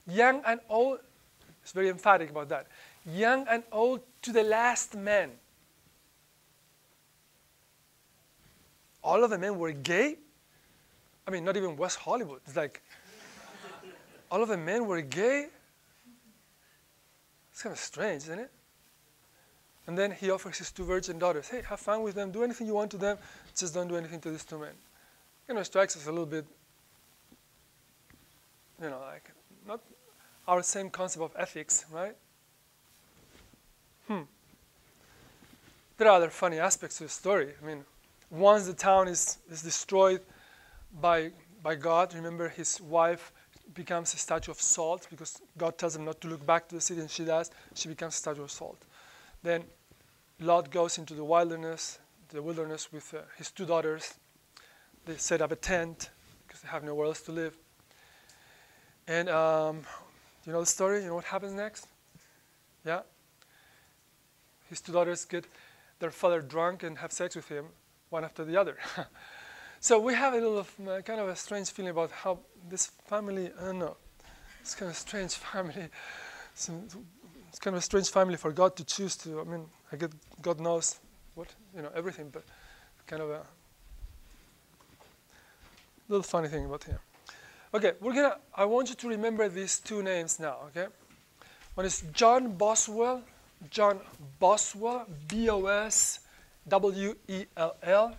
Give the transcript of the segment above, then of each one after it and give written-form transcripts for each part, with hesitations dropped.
Young and old, it's very emphatic about that. Young and old to the last man. All of the men were gay? I mean, not even West Hollywood. It's like, all of the men were gay? It's kind of strange, isn't it? And then he offers his 2 virgin daughters. Hey, have fun with them. Do anything you want to them. Just don't do anything to these 2 men. Strikes us a little bit, like not our same concept of ethics, right? There are other funny aspects to the story. I mean, once the town is destroyed by God, remember his wife becomes a statue of salt because God tells him not to look back to the city, and she does. She becomes a statue of salt. Then Lot goes into the wilderness with his 2 daughters. They set up a tent because they have nowhere else to live. And you know the story? You know what happens next? Yeah? His 2 daughters get their father drunk and have sex with him, one after the other. So we have a little kind of a strange feeling about how this family, I don't know, it's kind of a strange family. It's kind of a strange family for God to choose to, I mean, I get God knows what, everything, but kind of a little funny thing about him. Okay, I want you to remember these 2 names now, okay? One is John Boswell, B-O-S-W-E-L-L.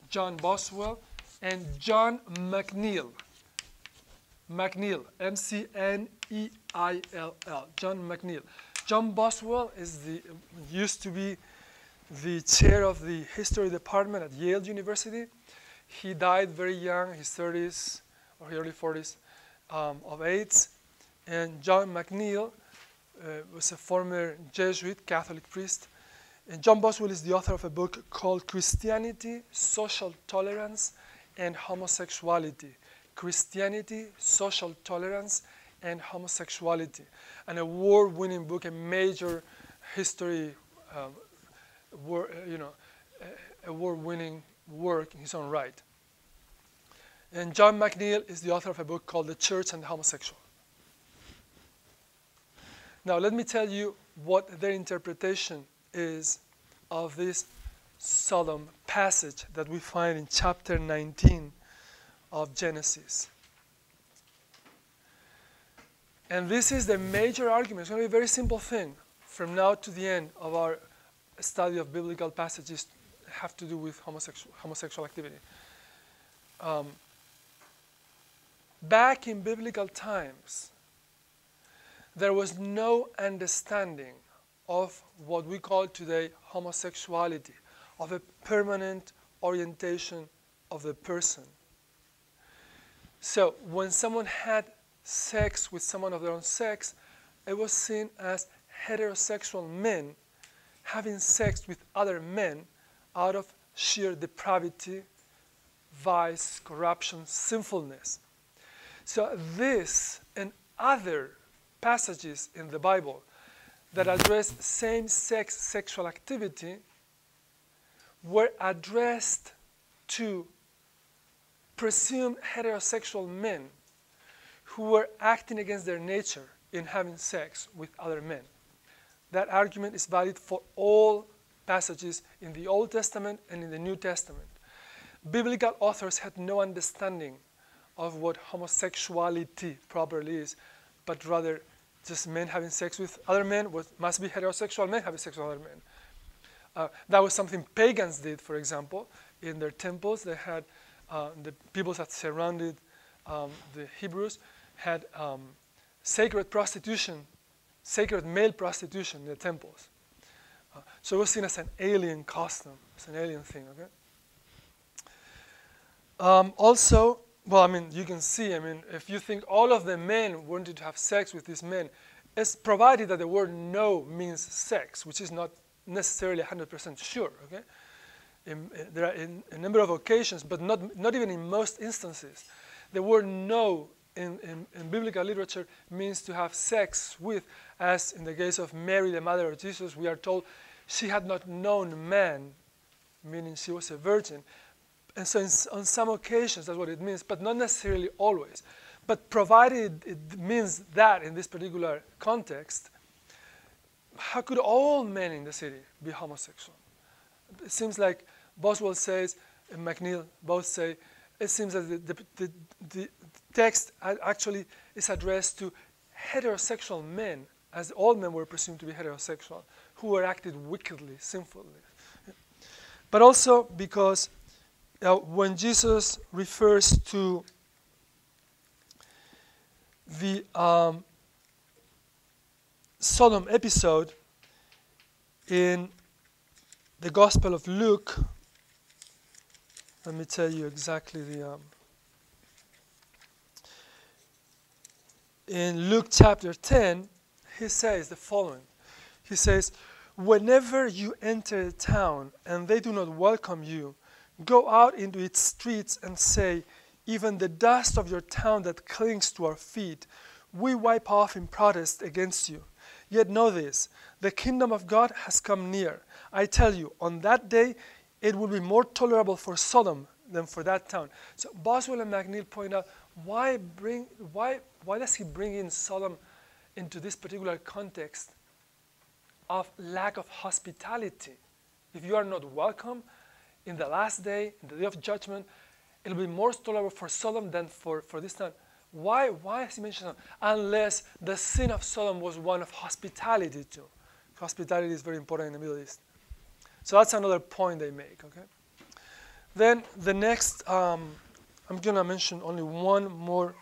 John Boswell, and John McNeill. McNeill, M-C-N-E-I-L-L, John McNeill. John Boswell used to be the chair of the history department at Yale University. He died very young, his 30s or early 40s, of AIDS. And John McNeill was a former Jesuit Catholic priest. And John Boswell is the author of a book called Christianity, Social Tolerance, and Homosexuality. Christianity, Social Tolerance, and Homosexuality. An award-winning book, a major history, award-winning work in his own right. And John McNeill is the author of a book called The Church and the Homosexual. Now, let me tell you what their interpretation is of this solemn passage that we find in chapter 19 of Genesis. And this is the major argument. It's going to be a very simple thing. From now to the end of our study of biblical passages have to do with homosexual activity. Back in biblical times, there was no understanding of what we call today homosexuality, of a permanent orientation of the person. So when someone had sex with someone of their own sex, it was seen as heterosexual men having sex with other men out of sheer depravity, vice, corruption, sinfulness. So this and other passages in the Bible that address same-sex sexual activity were addressed to presumed heterosexual men who were acting against their nature in having sex with other men. That argument is valid for all passages in the Old Testament and in the New Testament. Biblical authors had no understanding of what homosexuality properly is, but rather just men having sex with other men, must be heterosexual men having sex with other men. That was something pagans did, for example. In their temples, they had the peoples that surrounded the Hebrews had sacred prostitution, sacred male prostitution in the temples. So it was seen as an alien custom, as an alien thing, okay? Also, well, I mean, you can see, I mean, if you think all of the men wanted to have sex with these men, it's provided that the word no means sex, which is not necessarily 100% sure, okay? There are in a number of occasions, but not even in most instances, the word no in biblical literature means to have sex with, as in the case of Mary, the mother of Jesus, we are told she had not known man, meaning she was a virgin, And so on some occasions, that's what it means, but not necessarily always. But provided it means that in this particular context, how could all men in the city be homosexual? It seems like Boswell says, and McNeil both say, it seems that the text actually is addressed to heterosexual men, as all men were presumed to be heterosexual, who were acted wickedly, sinfully. But also because when Jesus refers to the Sodom episode in the Gospel of Luke, let me tell you exactly in Luke chapter 10, he says the following. He says, "Whenever you enter a town and they do not welcome you, go out into its streets and say, even the dust of your town that clings to our feet, we wipe off in protest against you. Yet know this, the kingdom of God has come near. I tell you, on that day, it will be more tolerable for Sodom than for that town." So Boswell and McNeil point out, why does he bring in Sodom into this particular context of lack of hospitality? If you are not welcome in the last day, in the day of judgment, it'll be more tolerable for Sodom than for this town. Why has he mentioned Sodom? Unless the sin of Sodom was one of hospitality too. Hospitality is very important in the Middle East. So that's another point they make. Okay. Then the next, I'm going to mention only one more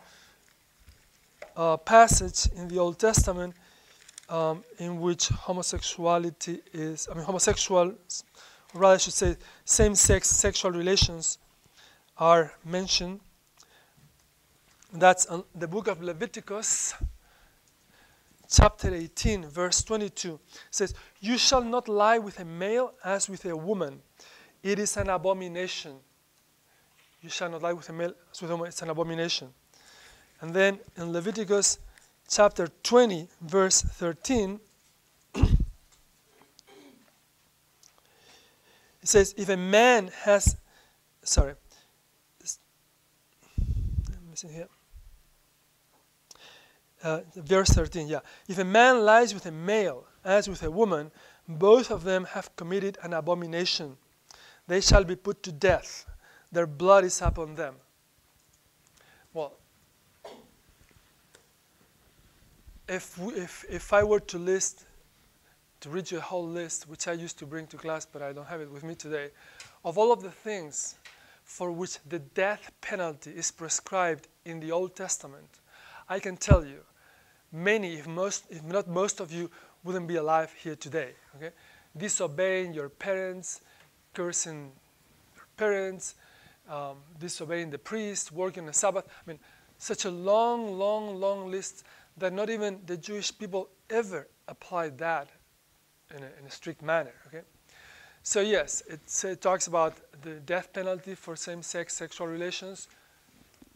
passage in the Old Testament in which homosexuality is, homosexuals, or rather I should say same-sex sexual relations are mentioned. That's the book of Leviticus, chapter 18, verse 22. It says, "You shall not lie with a male as with a woman. It is an abomination." You shall not lie with a male as with a woman. It's an abomination. And then in Leviticus chapter 20, verse 13, it says, if a man has, I'm missing here. Verse 13, yeah. If a man lies with a male as with a woman, both of them have committed an abomination. They shall be put to death. Their blood is upon them. Well, if I were to read you a whole list, which I used to bring to class, but I don't have it with me today, of all of the things for which the death penalty is prescribed in the Old Testament, I can tell you, many, if not most of you, wouldn't be alive here today. Okay? Disobeying your parents, cursing your parents, disobeying the priest, working on the Sabbath. I mean, such a long, long, long list that not even the Jewish people ever applied that in a strict manner. Okay? So yes, it talks about the death penalty for same-sex sexual relations,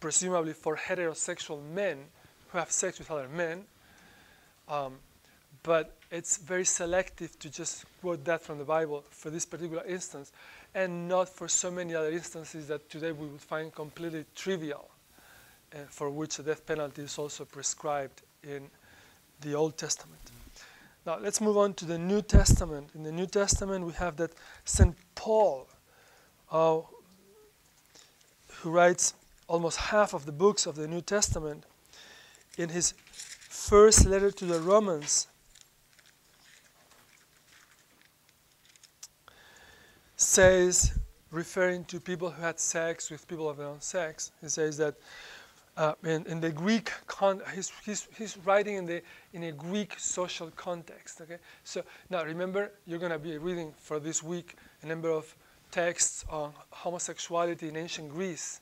presumably for heterosexual men who have sex with other men. But it's very selective to just quote that from the Bible for this particular instance, and not for so many other instances that today we would find completely trivial, and for which the death penalty is also prescribed in the Old Testament. Now let's move on to the New Testament. In the New Testament we have that St. Paul, who writes almost half of the books of the New Testament, in his first letter to the Romans, says, referring to people who had sex with people of their own sex, he says that in the Greek, he's writing in a Greek social context. Okay, so now remember, you're going to be reading for this week a number of texts on homosexuality in ancient Greece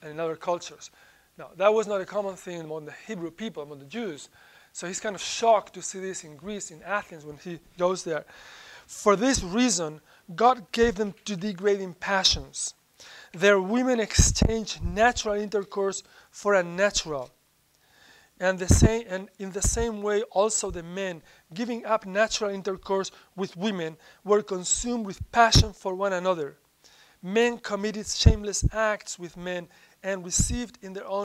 and in other cultures. Now, that was not a common thing among the Hebrew people, among the Jews. So he's kind of shocked to see this in Greece, in Athens, when he goes there. For this reason, God gave them to degrading passions. Their women exchanged natural intercourse for unnatural. And in the same way, also the men, giving up natural intercourse with women, were consumed with passion for one another. Men committed shameless acts with men and received in their own